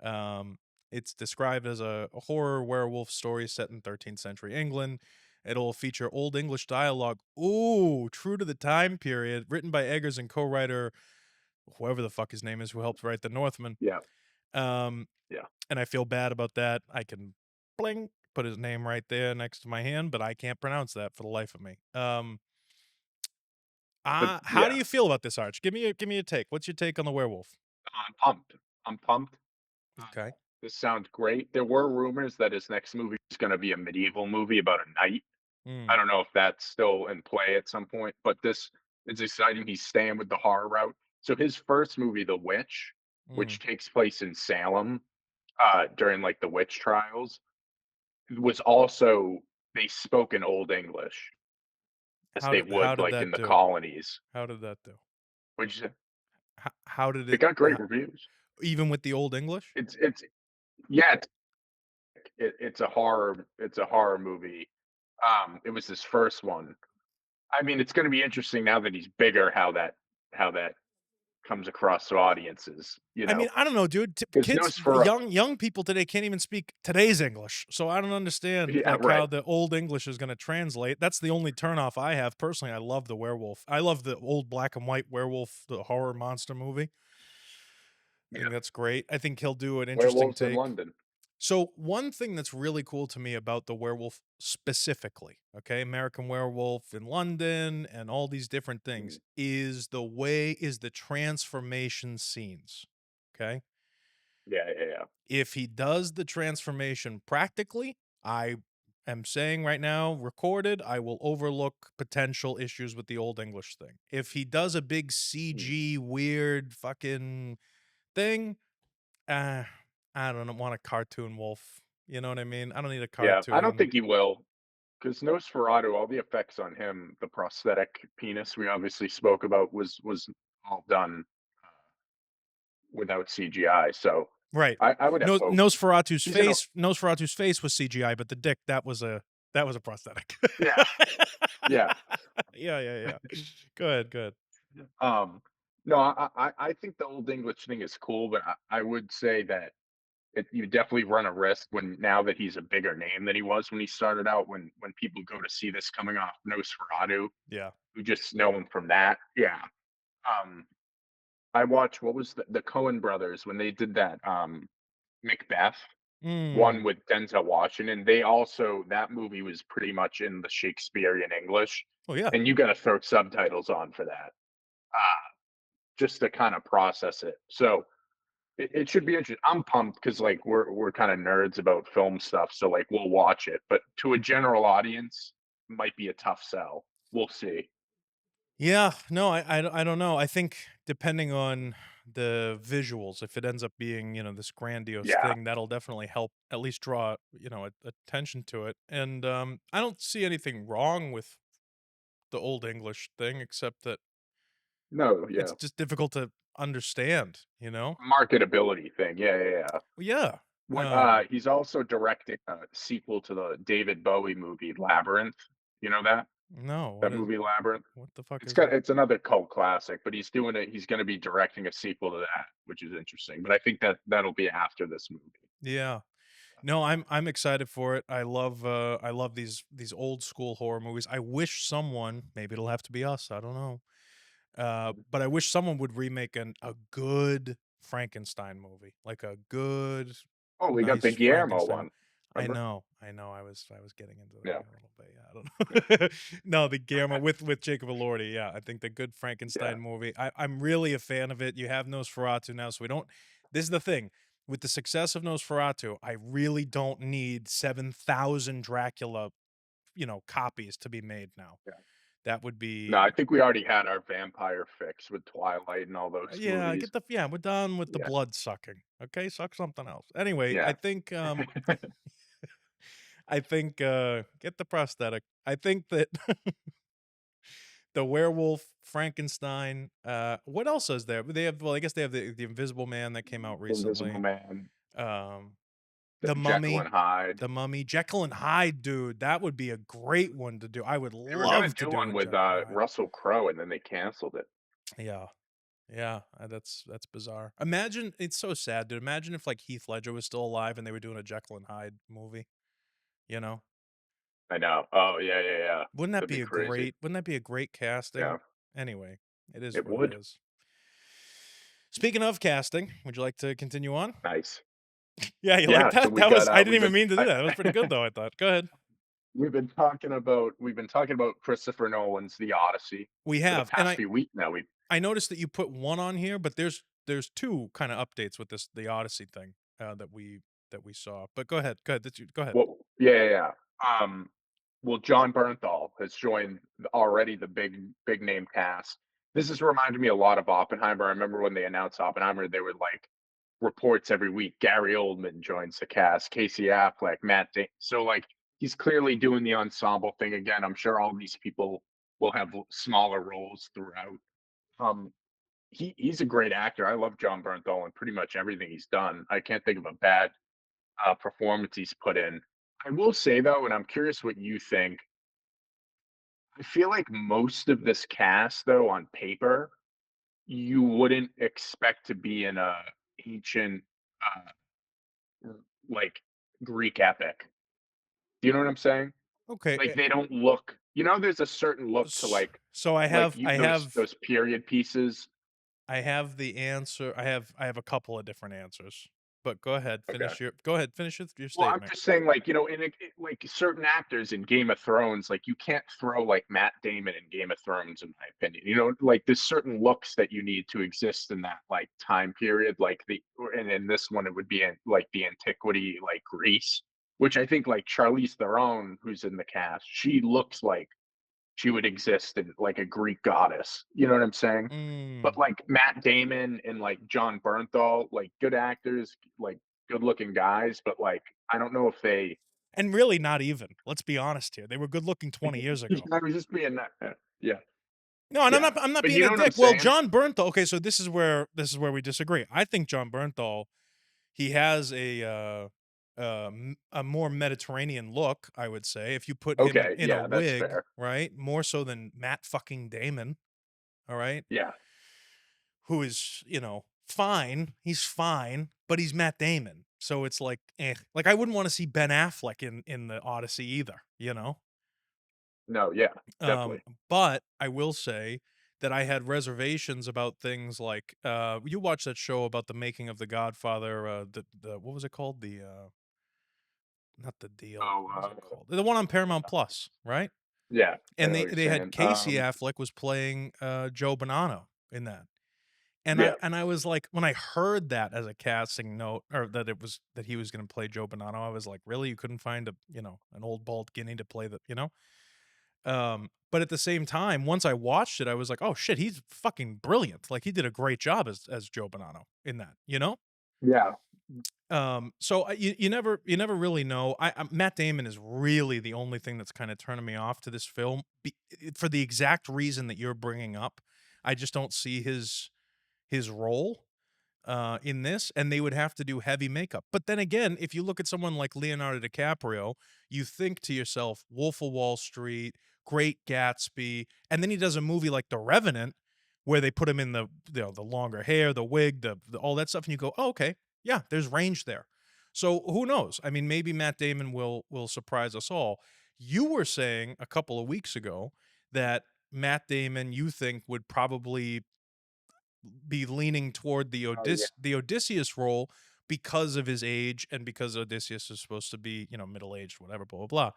Um, it's described as a horror werewolf story set in 13th century England. It'll feature Old English dialogue. Ooh, true to the time period. Written by Eggers and co-writer whoever the fuck his name is who helped write The Northman. Yeah, Um, yeah. and I feel bad about that. I can bling put his name right there next to my hand, but I can't pronounce that for the life of me. But How do yeah, you feel about this, Arch? Give me a take. What's your take on the werewolf? I'm pumped. I'm pumped. Uh, Okay. this sounds great. There were rumors that his next movie is gonna be a medieval movie about a knight. I Mm, don't know if that's still in play at some point, but this is exciting. He's staying with the horror route. So his first movie, The Witch, mm. which takes place in Salem, during like the witch trials, was also they spoke in Old English as they How would did like that in the do? colonies, How did that do? which How did it it got great ho reviews. even with the Old English? It's yeah, it's a horror movie. It was his first one. I mean, it's going to be interesting now that he's bigger how that comes across to audiences, I mean, I don't know, dude. because Kids, Nosferatu, young people today can't even speak today's English, so I don't understand yeah, like how right, the old English is going to translate. That's the only turnoff I have personally. I love the werewolf. I love the old black and white werewolf, the horror monster movie. I think yeah, that's great. I think he'll do an interesting werewolves in take. London. So one thing that's really cool to me about the werewolf specifically, okay, American Werewolf in London and all these different things Mhm. is the transformation scenes. Okay. Yeah, yeah, yeah. If he does the transformation practically, I am saying right now, recorded, I will overlook potential issues with the old English thing. If he does a big Mm. CG weird fucking thing, uh, I don't want a cartoon wolf. You know what I mean? I don't need a Yeah, I don't cartoon. think he will, because Nosferatu, all the effects on him, the prosthetic penis we obviously spoke about was all done without CGI. So Right. I would have hope. He's in a Nosferatu's face was CGI, but the dick that was a prosthetic. yeah, yeah. Yeah, yeah, yeah. Good, good. Um, no, I think the Old English thing is cool, but I would say that you definitely run a risk when now that he's a bigger name than he was when he started out. When people go to see this coming off Nosferatu, Yeah. who just know him from that. Yeah. Um, I watched what was the Cohen brothers when they did that Macbeth one Mm. with Denzel Washington. They also that movie was pretty much in the Shakespearean English, Oh, yeah. and you got to throw subtitles on for that, just to kind of process it. So it should be interesting. I'm pumped because like we're kind of nerds about film stuff, so like we'll watch it. But to a general audience, might be a tough sell. We'll see. Yeah, no, I don't know. I think depending on the visuals, if it ends up being, this grandiose Yeah, thing, that'll definitely help at least draw, attention to it. And I don't see anything wrong with the old English thing, except that no, it's yeah, just difficult to understand, marketability thing. Yeah, yeah, yeah. Well, yeah. What he's also directing a sequel to the David Bowie movie Labyrinth. You know that No, that movie Labyrinth? what the fuck It's is got that? it's another cult classic, but he's doing it. He's going to be directing a sequel to that, which is interesting. But I think that that'll be after this movie. Yeah. No, I'm excited for it. I love these old school horror movies. I wish someone, maybe it'll have to be us, I don't know. But I wish someone would remake a good Frankenstein movie, like a good, Oh, we got the nice Guillermo Frankenstein. one. I Remember? know, I know. I was getting into that Yeah, a little bit. Yeah, I don't know. No, the Guillermo with Jacob Elordi. Yeah, I think the good yeah, Frankenstein movie. I'm really a fan of it. You have Nosferatu now, so we don't. This is the thing with the success of Nosferatu. I really don't need 7,000 Dracula, copies to be made now. yeah. That would No, be I think we already had our vampire fix with Twilight and all those Yeah, movies. we're done with the Yeah, blood sucking. Okay, suck something else. Anyway, I yeah. think get the prosthetic. I think that the werewolf, Frankenstein, what else is there? They have, well, I guess they have the Invisible Man that came out Invisible recently. Man, Um the the Jekyll Mummy, and Hyde. Jekyll and Hyde, dude, that would be a great one to do. I would They were gonna love to do do one a with Jekyll and Hyde. Russell Crowe, and then they canceled it. Yeah. Yeah, that's bizarre. Imagine, it's so sad, dude. Imagine if like Heath Ledger was still alive and they were doing a Jekyll and Hyde movie, you know? I know. Oh yeah, yeah, yeah. That'd be crazy. Wouldn't that be a great casting? Yeah, Anyway, it is it what it would. is. Speaking of casting, would you like to continue on? Nice. Yeah, you like Yeah. So that? we got I didn't even mean to do that. That was pretty good though, I thought. Go ahead. we've been talking about Christopher Nolan's The Odyssey We for the have. And past few weeks now. We I noticed that you put one on here, but there's two kind of updates with the Odyssey thing that we saw. But go ahead. Go ahead. Go ahead. well, yeah, yeah, yeah. Well, Jon Bernthal has joined already the big name cast. This has reminded me a lot of Oppenheimer. I remember when they announced Oppenheimer, they were like reports every week. Gary Oldman joins the cast, Casey Affleck, So like he's clearly doing the ensemble thing again. I'm sure all these people will have smaller roles throughout. Um, he's a great actor. I love Jon Bernthal and pretty much everything he's done. I can't think of a bad performance he's put in. I will say though, and I'm curious what you think. I feel like most of this cast, though, on paper, you wouldn't expect to be in a ancient, uh, like Greek epic. Do you know what I'm saying? Okay. Like they don't look. There's a certain look to So those period pieces. I have the answer. I have a couple of different answers. But Okay. go ahead, finish your Well, I'm statement. just saying, like, like certain actors in Game of Thrones, like you can't throw like Matt Damon in Game of Thrones, in my opinion. Like there's certain looks that you need to exist in that like time period, and in this one it would be in like the antiquity, like Greece, which I think like Charlize Theron, who's in the cast, she looks like she would exist in like a Greek goddess. You know what I'm saying? But Mm. like Matt Damon and like Jon Bernthal, like good actors, like good looking guys, but like I don't know if they. And really not even. Let's be honest here. They were good looking 20 years ago. I was just being that. Yeah, No, and yeah. I'm not But being you a know what I'm dick. Well, saying? Jon Bernthal. Okay, so this is where we disagree. I think Jon Bernthal, he has a more Mediterranean look, I would say, if you put him Okay, in a yeah, that's wig, fair. right? More so than Matt fucking Damon. all right, Yeah. who is, fine. He's fine, but he's Matt Damon. So it's like, eh. Like I wouldn't want to see Ben Affleck in the Odyssey either, you know? No, yeah, Um, definitely. but I will say that I had reservations about things like you watched that show about the making of The Godfather, the what was it called? The not the deal. Oh, What was it called? The one on Paramount Plus, right? yeah, I And know what they you're they had saying. Casey Affleck was playing Joe Bonanno in that. And I Yeah, and I was like, when I heard that as a casting note, or that he was gonna play Joe Bonanno, I was like, "Really? You couldn't find an old bald guinea to play the?" But at the same time, once I watched it, I was like, "Oh shit, he's fucking brilliant." Like he did a great job as Joe Bonanno in that, you know? yeah, So you never really know. Matt Damon is really the only thing that's kind of turning me off to this film for the exact reason that you're bringing up. I just don't see his role in this, and they would have to do heavy makeup. But then again, if you look at someone like Leonardo DiCaprio, you think to yourself, Wolf of Wall Street, Great Gatsby, and then he does a movie like The Revenant, where they put him in the longer hair, the wig, the all that stuff, and you go, oh, okay, yeah, there's range there. So who knows? I mean, maybe Matt Damon will surprise us all. You were saying a couple of weeks ago that Matt Damon, you think, would probably be leaning toward oh yeah, The Odysseus role because of his age and because Odysseus is supposed to be, middle-aged, whatever, blah, blah, blah.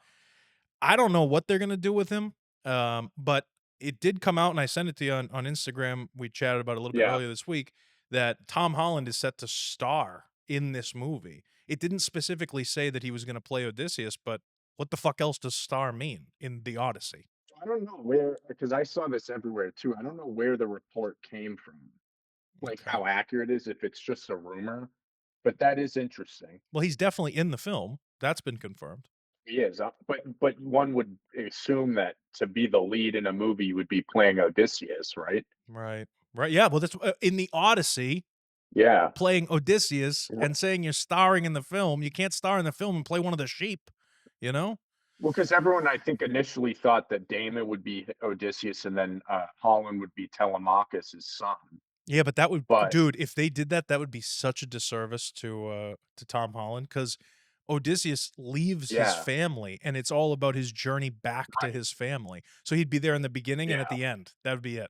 I don't know what they're gonna do with him, but it did come out, and I sent it to you on Instagram. We chatted about it a little bit yeah. earlier this week that Tom Holland is set to star in this movie. It didn't specifically say that he was gonna play Odysseus, but what the fuck else does star mean in the Odyssey? I don't know where, because I saw this everywhere too. I don't know where the report came from, like Okay. how accurate it is, if it's just a rumor, but that is interesting. Well, he's definitely in the film. That's been confirmed. He is, but one would assume that to be the lead in a movie, you would be playing Odysseus, right? Right. Right, yeah, well, that's in the Odyssey, Yeah. playing Odysseus Well, and saying you're starring in the film, you can't star in the film and play one of the sheep, you know? because everyone I think initially thought that Damon would be Odysseus and then Holland would be Telemachus' son. Yeah, but that would But dude, if they did that, that would be such a disservice to Tom Holland because Odysseus leaves his yeah, family, and it's all about his journey back to right, his family. So he'd be there in the beginning and at yeah. the end. That would be it.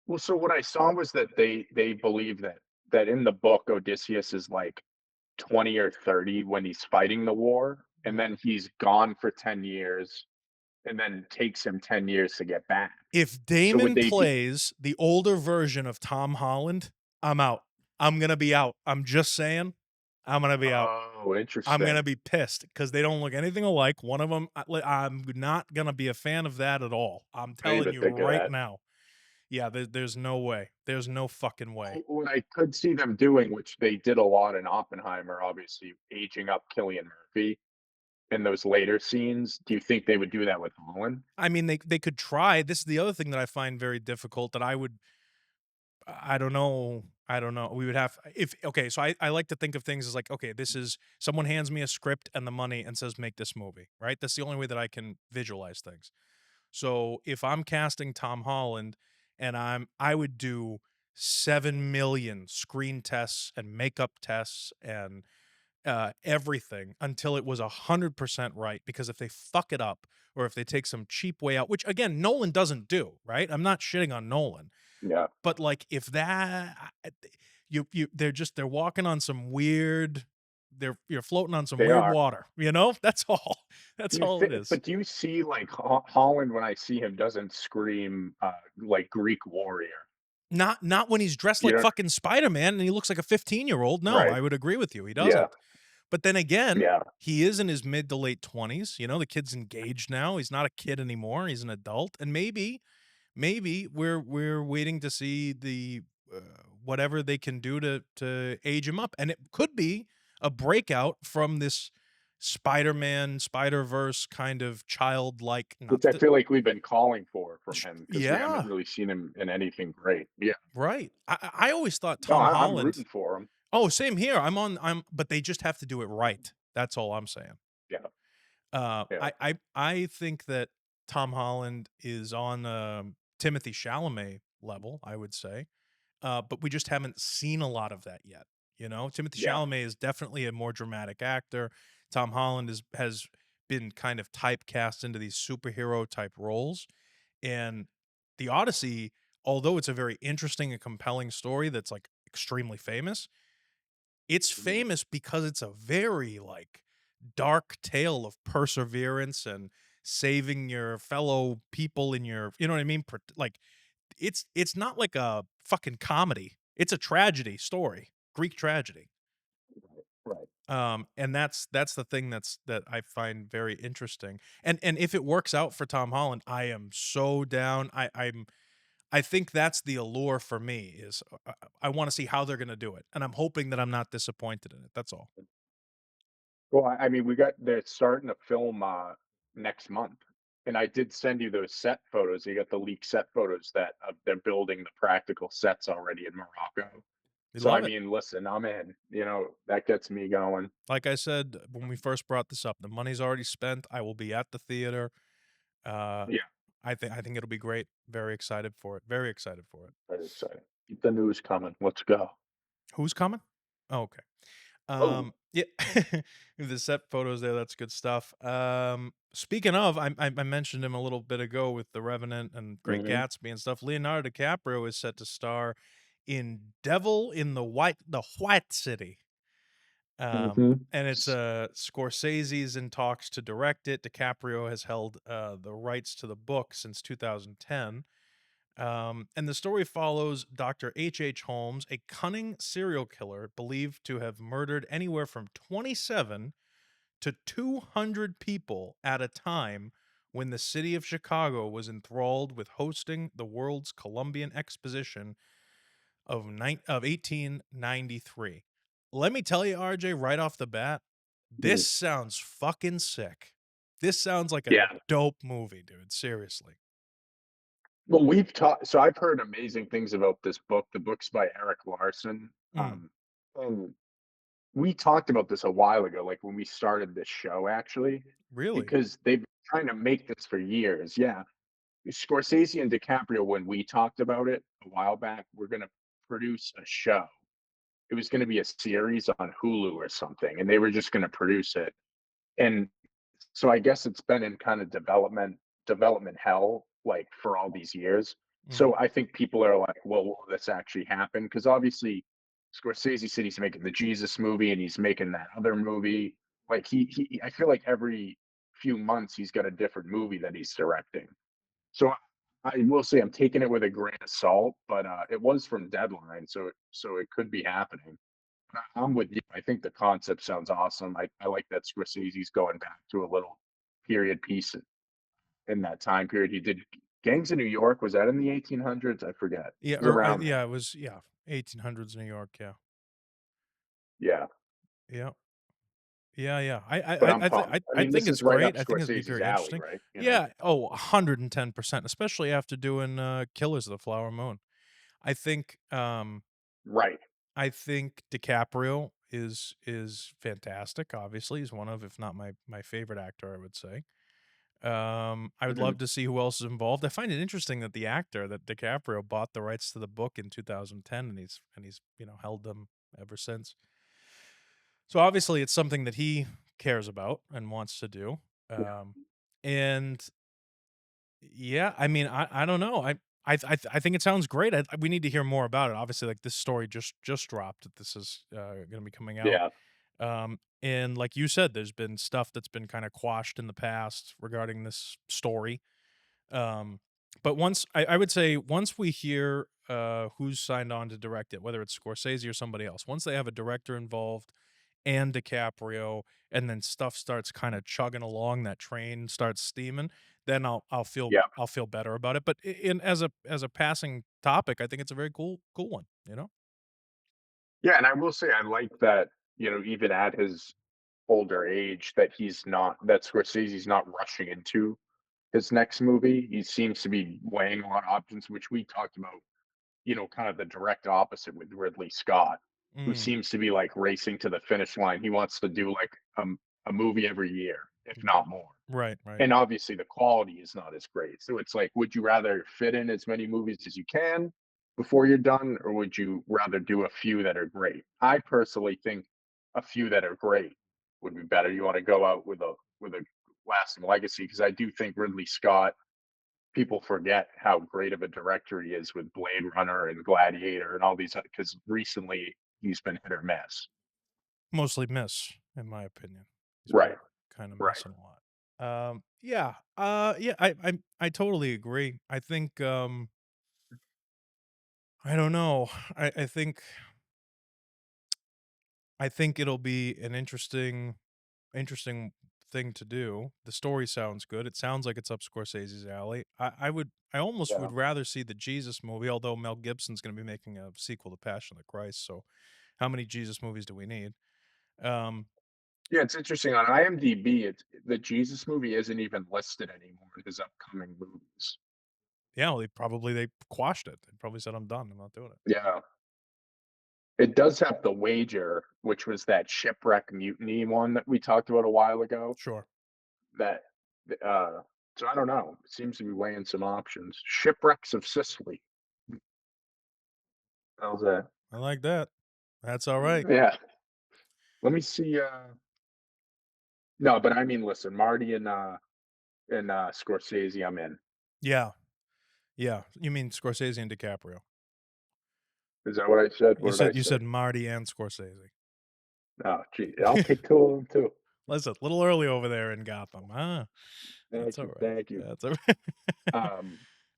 Well, so what I saw was that they believe that in the book Odysseus is like 20 or 30 when he's fighting the war, and Mhm. then he's gone for 10 years, and then takes him 10 years to get back. If So would Damon they be plays the older version of Tom Holland, I'm out. I'm gonna be out. I'm just saying, I'm gonna be out. oh, I'm gonna interesting. be pissed because they don't look anything alike. One of them, I'm not gonna be a fan of that at all. I'm I didn't telling even you think of right that. now. Yeah, there's no way. There's no fucking way. What I could see them doing, which they did a lot in Oppenheimer, obviously aging up Killian Murphy in those later scenes. Do you think they would do that with Holland? I mean, they could try. This is the other thing that I find very difficult that I don't know. I don't know. We would have if okay, so I like to think of things as like, okay, this is someone hands me a script and the money and says make this movie, right? That's the only way that I can visualize things. So if I'm casting Tom Holland and I would do 7 million screen tests and makeup tests and everything until it was 100% right. Because if they fuck it up or if they take some cheap way out, which again, Nolan doesn't do, right? I'm not shitting on Nolan, Yeah, but, like, if that they're walking on some weird you're floating on some they weird are. water, you know? That's all. Do That's you all it think? is. But do you see like Holland when I see him doesn't scream like Greek warrior? Not when he's dressed You like don't, fucking Spider-Man and he looks like a 15-year-old. No, right? I would agree with you, he Yeah, doesn't. But then again, yeah. he is in his mid to late 20s, the kid's engaged now, he's not a kid anymore, he's an adult, and maybe we're waiting to see uh, whatever they can do to age him up, and it could be a breakout from this Spider-Man, Spider-Verse kind of childlike, not Which I that feel like we've been calling for from him because we haven't yeah, really seen him in anything great. Yeah. right. I always thought No, Tom I'm rooting Holland. for him. Oh, same here. But they just have to do it right. That's all I'm saying. Yeah, yeah. I think that Tom Holland is on. Timothy Chalamet level, I would say. But we just haven't seen a lot of that yet. You know, Timothy Yeah. Chalamet is definitely a more dramatic actor. Tom Holland has been kind of typecast into these superhero type roles, and the Odyssey, although it's a very interesting and compelling story that's like extremely famous, it's Mhm. famous because it's a very like dark tale of perseverance and saving your fellow people in your, you know what I mean? Like it's not like a fucking comedy. It's a tragedy story, Greek tragedy. Right. Right. And that's the thing that I find very interesting. And if it works out for Tom Holland, I am so down. I think that's the allure for me is I want to see how they're going to do it, and I'm hoping that I'm not disappointed in it. That's all. Well, I mean, they're starting to film next month, and I did send you those set photos. You got the leaked set photos that they're building the practical sets already in Morocco. We So I love it. mean, listen, I'm in. That gets me going. Like I said when we first brought this up, the money's already spent. I will be at the theater. Uh, Yeah, I think it'll be great. Very excited for it. Very excited for it. very excited. Keep the news coming. Let's go. Who's coming? Oh, okay. Oh. Yeah, the set photos there. That's good stuff. Speaking of, I mentioned him a little bit ago with The Revenant and Great Hmm. Gatsby and stuff. Leonardo DiCaprio is set to star in Devil in the White City. Hmm. And it's Scorsese's in talks to direct it. DiCaprio has held the rights to the book since 2010. And the story follows Dr. H. Holmes, a cunning serial killer believed to have murdered anywhere from 27 to 200 people at a time when the city of Chicago was enthralled with hosting the world's Columbian Exposition of 1893. Let me tell you, RJ, right off the bat, this sounds fucking sick. This sounds like a Yeah. dope movie, dude. Seriously. Well, we've talked. So I've heard amazing things about this book. The book's by Eric Larson. Mm, And we talked about this a while ago, like when we started this show, actually, really? because they've been trying to make this for years. Yeah. Scorsese and DiCaprio, when we talked about it a while back, we're going to produce a show. It was going to be a series on Hulu or something, and they were just going to produce it. And so I guess it's been in kind of development hell like for all these years. Mhm. So I think people are like, well, will this actually happen? Because obviously Scorsese said he's making the Jesus movie and he's making that other movie. Like I feel like every few months he's got a different movie that he's directing. So I will say I'm taking it with a grain of salt, but it was from Deadline, so it could be happening. I'm with you. I think the concept sounds awesome. I like that Scorsese's going back to a little period piece in that time period. He did Gangs of New York. Was that in the 1800s? I forget. It Yeah, was or around yeah, there. it was 1800s New York. Yeah, Yeah, yeah, yeah, yeah. I but I I I'm I, th- pumped. I I I mean, think this it's is right up great. I think it'd be Scorsese's very alley, interesting. right? Yeah. Oh, 110%, especially after doing Killers of the Flower Moon. I think um Right. I think DiCaprio is fantastic. Obviously, he's one of, if not my favorite actor, I would say. I would Hmm. love to see who else is involved. I find it interesting that the actor that DiCaprio bought the rights to the book in 2010, and he's held them ever since. So obviously, it's something that he cares about and wants to do. Yeah. And yeah, I mean, I don't know. I think it sounds great. We need to hear more about it. Obviously, like this story just dropped that this is going to be coming out. Yeah. And like you said, there's been stuff that's been kind of quashed in the past regarding this story. Um, but I would say once we hear who's signed on to direct it, whether it's Scorsese or somebody else, once they have a director involved and DiCaprio, and then stuff starts kind of chugging along, that train starts steaming, then Yeah. I'll feel better about it. But in as a passing topic, I think it's a very cool one. You know. Yeah. And I will say I like that, even at his older age, that Scorsese's not rushing into his next movie. He seems to be weighing a lot of options, which we talked about, kind of the direct opposite with Ridley Scott, who Mm, seems to be like racing to the finish line. He wants to do like a movie every year, if not more. Right, right. and obviously the quality is not as great. So it's like, would you rather fit in as many movies as you can before you're done, or would you rather do a few that are great? I personally think a few that are great would be better. You want to go out with a lasting legacy, because I do think Ridley Scott, people forget how great of a director he is with Blade Runner and Gladiator and all these, because recently he's been hit or miss. Mostly miss, in my opinion. He's been Right. kind of Right. missing a lot. Yeah, yeah, I totally agree. I think, I don't know. I think it'll be an interesting thing to do. The story sounds good. It sounds like it's up Scorsese's alley. I almost Yeah. would rather see the Jesus movie, although Mel Gibson's going to be making a sequel to Passion of the Christ. So, how many Jesus movies do we need? Um, Yeah, it's interesting on IMDb. It's the Jesus movie isn't even listed anymore in his upcoming movies. yeah, well, they quashed it. They probably said I'm done. I'm not doing it. Yeah, it does have The Wager, which was that shipwreck mutiny one that we talked about a while ago. Sure, That, uh, so I don't know. It seems to be weighing some options. Shipwrecks of Sicily. How's that? I like that. That's all right. Yeah. Let me see. No, but I mean, listen, Marty and Scorsese, I'm in. Yeah, yeah. You mean Scorsese and DiCaprio? Is that what I said? What did I You say? said Marty and Scorsese. Oh, gee, I'll take two of them too. Listen, a little early over there in Gotham, huh? That's Thank all you, right. thank you. That's all right.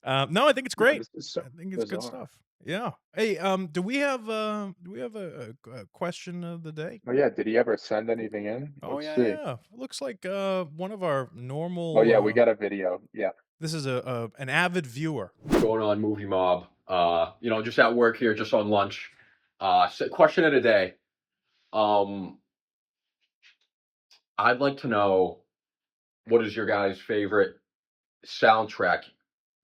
Um, No, I think it's yeah, great. this is so I think it's good bizarre. stuff. Yeah. Hey, do we have a question of the day? Oh yeah, did he ever send anything in? Oh Let's yeah, see. yeah. Looks like one of our Oh normal yeah, we got a video. Yeah. this is a an avid viewer. Going on movie mob. Just at work here, just on lunch. Question of the day. Um, I'd like to know, what is your guys' favorite soundtrack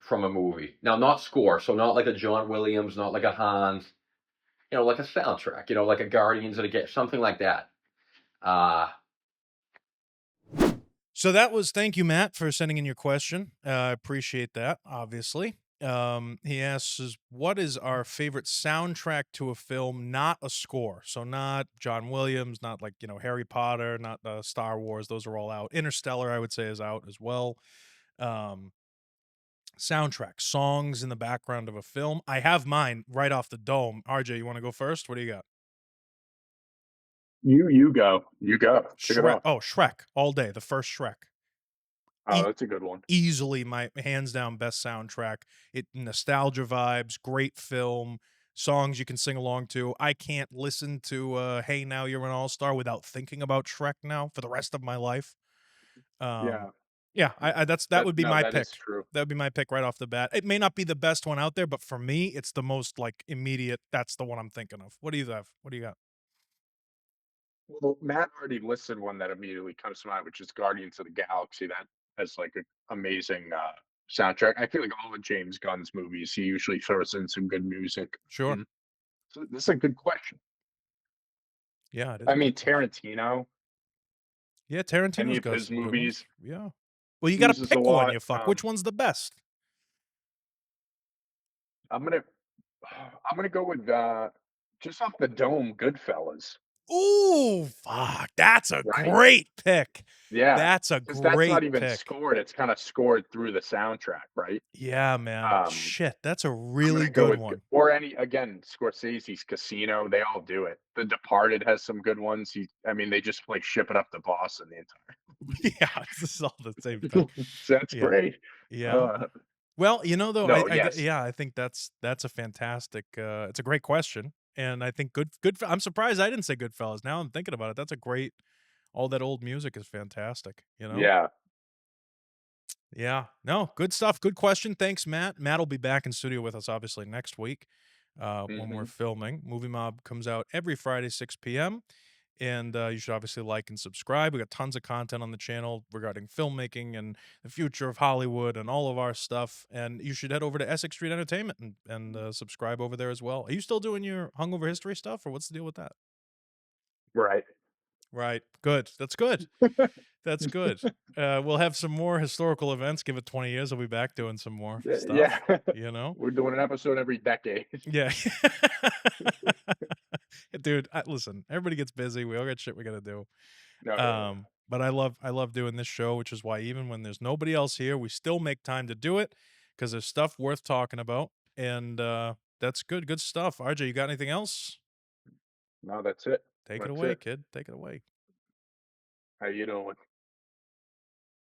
from a movie? Now, not score, so not like a John Williams, not like a Hans. Like a soundtrack. Like a Guardians of the Galaxy, something like that. Uh, So that was thank you, Matt, for sending in your question. I appreciate that, obviously. He asks, what is our favorite soundtrack to a film, not a score? So not John Williams, not like, Harry Potter, not Star Wars. Those are all out. Interstellar, I would say, is out as well. Um, Soundtrack, songs in the background of a film. I have mine right off the dome. RJ, you want to go first? What do you got? You go. You go. Kick it Shrek. off. Oh, Shrek, all day. The first Shrek. Oh, that's a good one. Easily my hands down best soundtrack. It nostalgia vibes, great film, songs you can sing along to. I can't listen to Hey Now You're an All-Star without thinking about Shrek now for the rest of my life. Um Yeah. yeah, that would be my That is pick. true. That would be my pick right off the bat. It may not be the best one out there, but for me, it's the most like immediate. That's the one I'm thinking of. What do you have? What do you got? Well, Matt already listed one that immediately comes to mind, which is Guardians of the Galaxy. That has like an amazing soundtrack. I feel like all of James Gunn's movies, he usually throws in some good music. Sure. Mm. So this is a good question. Yeah, it is I a mean, good question. Tarantino, Yeah, any Tarantino's of got his some good ones. movies Yeah. Well, you got to uses a pick one, lot. you fuck. Which one's the best? I'm gonna I'm gonna go with just off the dome, Goodfellas. Ooh, fuck, that's a Right? great pick. Yeah, That's a because that's great not even pick. scored. It's kind of scored through the soundtrack, right? Yeah, man. Um, Shit, that's a I'm really gonna go good with one. or any again, Scorsese's Casino, they all do it. The Departed has some good ones. I mean, they just play Ship It Up to Boston the entire movie. Yeah, this is all the same thing. So that's Yeah, great. yeah. Uh, Well, though, no, I get yes. yeah, I think that's a fantastic, it's a great question, and I think I'm surprised I didn't say Goodfellas. Now I'm thinking about it, that's a great all that old music is fantastic, you know? Yeah. Yeah. No, good stuff. Good question. Thanks, Matt. Matt will be back in studio with us obviously next week when we're Mhm. filming. Movie Mob comes out every Friday, 6 p.m. And you should obviously like and subscribe. We got tons of content on the channel regarding filmmaking and the future of Hollywood and all of our stuff. And you should head over to Essex Street Entertainment and subscribe over there as well. Are you still doing your hungover history stuff, or what's the deal with that? Right. Right. Good. That's good. That's good. We'll have some more historical events. Give it 20 years. We'll be back doing some more Yeah. stuff, you know? We're doing an episode every decade. Yeah. Dude, listen, everybody gets busy. We all got shit we got to do. No, yeah. But I love doing this show, which is why even when there's nobody else here, we still make time to do it because there's stuff worth talking about. And that's good. Good stuff. RJ, you got anything else? No, that's it. Take it That's away, it. kid. Take it away. How you doing?